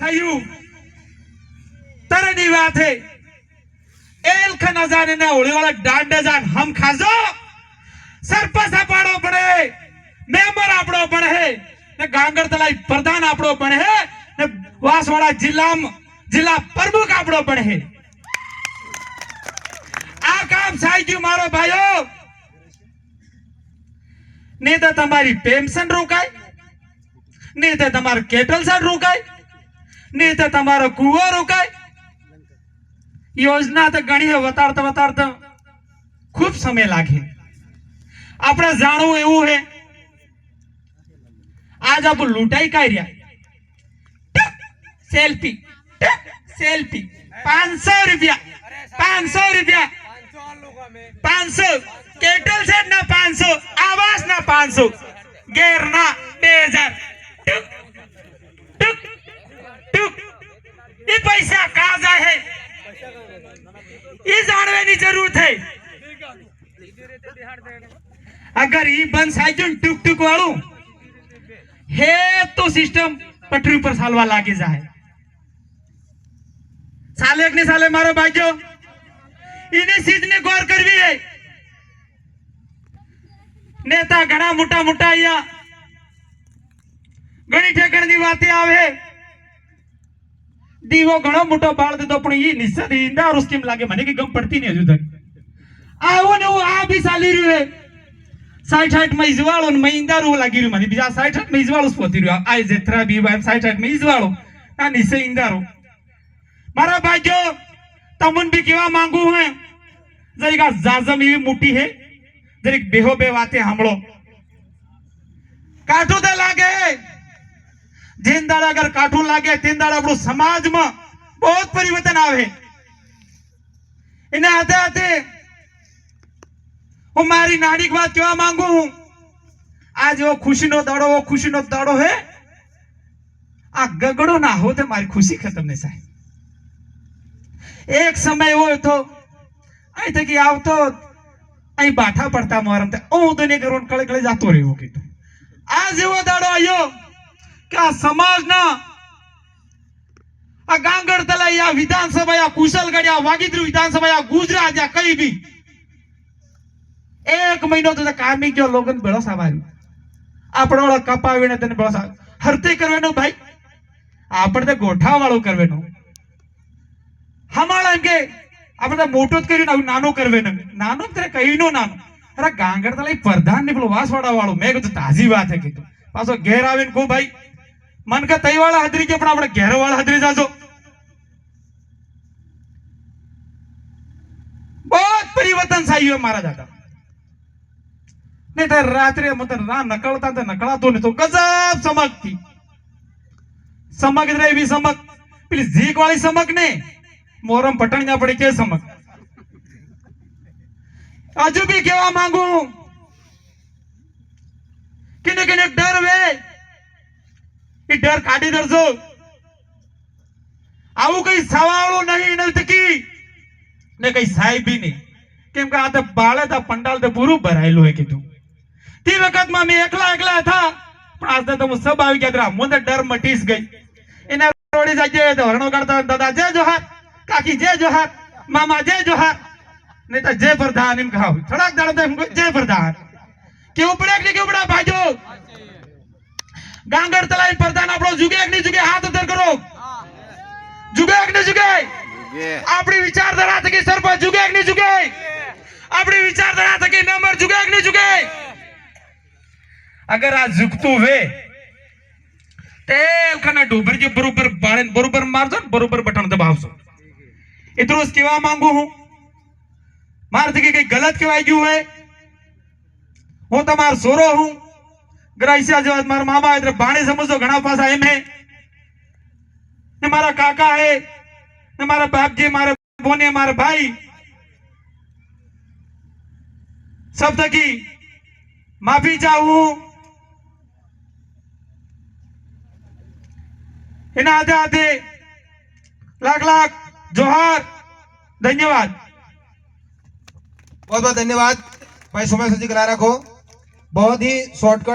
થયું તરની વાત હે એલ ખનાજાને ને ઓળીવાળા ડાંડે જાન હમ ખાજો સરપંચ પાડો પડે મેમ્બર આપણો પણ હે ને ગાંગર તલાઈ પ્રધાન આપણો પણ હે ને વાસવાડા જિલ્લા પ્રમુખ આપણો પણ હે આ કામ સાઈજુ મારો ભાઈઓ ને તો તમારી પેન્શન રોકાય ને તો તમારો કેટલ સાડ રોકાય ને તો તમારો કુવો રોકાય योजना तो घणी है वताड़ता खूब समय लागे अपने जाणू एवं है आज आप लूटाई काय रिया सेल्फी 500 रुपया 500 केटल से ना 500 आवास ना 500 गेर ना 2000 टुक टुक ये पैसा कहाँ जाए है ये जानने की जरूरत है अगर ये बंद साइजन टुक टुक वालू है तो सिस्टम पटरी पर सालवा लागे जाए साले ने साले मारो भाईजो इन्हें चीज ने गौर करवी है नेता घना मोटा मोटा या घनी ठेकण की बातें आवे दीवो घणो मोटो बाळ दीधो पण ई निश्चित इंदारो स्कीम लागे मने की गम पड़ती नहीं हजू तक आवो ने वो आ भी चाली रह्यो है 60 में इजवाळो ने इंदारो लागी रह्यो मने बीजा 60 में इजवाळो पोती रह्यो आय जेत्रा बी वाय 60 में इजवाळो आ निसे इंदारो मारा भाईजो तमुन भी केवा मांगू है जरी का जाजम ई मोटी है जरी बेहो बे वाते सांभळो काठो दे लागे जिन दाड़ा अगर काठू लागे तीन दाड़ा अपनो समाज में बहुत परिवर्तन आवे इन्हें आते आते वो मारी नानी की बात क्या मांगू हूं आज वो खुशी नो दाड़ो है आ गगड़ो ना हो तो मारी खुशी खत्म नहीं साहब एक समय वो तो आई थे कि आव तो आई बाठा पड़ता मोरम ते ओ दोने करोन कळे कळे जातो रे वो की आज वो दाड़ो आयो क्या समाज ना आ गांगड़ तला या विधानसभा या कुशलगढ़ या वागीद्री विधानसभा या गुजरात या कहीं भी एक महीनो तो कार्मिक जो लोगन बेड़ो सावारी आपणो कपावीने तने बेड़ो सा हरते करवेनो भाई आपणे तो गोठा वाळो करवेनो हमारा के आपणे तो मोटो ज करीने नानो करवेनो नानो तेरे कहीनो नानो अरे गांगड़ तला प्रधान ने पेलो वासवाड़ा वाळो मैं कीधुं ताजी बात है कीधुं पाछो घेर आवीने को भाई मन का तई वाला हदरी के पण आपणे घेर वाला हदरी जाजो बहुत परिवर्तन साहियो महाराज आता नहीं तो रात्रि मतलब ना नकलता तो नकळातो नहीं तो गजब समक थी समक रही भी समक पेली झीक वाली समक ने मोरम पटणिया पड़ी के समक हजू भी केवा मांगू किने किने डर वे ये डर काढ़ी दरजो आवु कई सवालो नहीं नजदीकी ने कई साई भी नहीं केम का आते बाळे ता पंडाल ते पूरू भरायलो है कीधुं ती वखत में मैं एकला था पण आज तो मैं सब आवी गया मुझे डर मटीस गई इने रोड़ी जाजे तो हरणो करता दादा जय जोहार काकी जय जोहार मामा जय जोहार नहीं तो जय प्रधान इम कहाव थोड़ा दाड़ो तो जय प्रधान क्यों पड़े कि क्यों पड़ा भाईजो गांगड़ तलाई प्रधान आपरो जुगे कि नहीं जुगे हाथ उधर करो जुगे कि नहीं जुगे अपनी विचारधारा थकी सरपंच जुगे कि नहीं जुगे अपनी विचारधारा थकी मेंबर जुगे कि नहीं जुगे अगर आज झुकतू वे तेल खाना डोबर के बरोबर बाळन बरोबर मारजो बरोबर बटन दबावजो इतरो केवा मांगू हूं मार थकी कई गलत केवाई गयो है हूं तमार सोरो हूं ग्राइसिया जो मारा मामा इधर बाणे समझो घना पासा एम है ने मारा काका है ने मारा बाप जी मारे बोने मारे भाई सब तकी माफी चाहूं इन आधे आधे लाख लाख जोहार धन्यवाद बहुत बहुत धन्यवाद भाई सुमेश जी करा रखो बहुत ही शॉर्टकट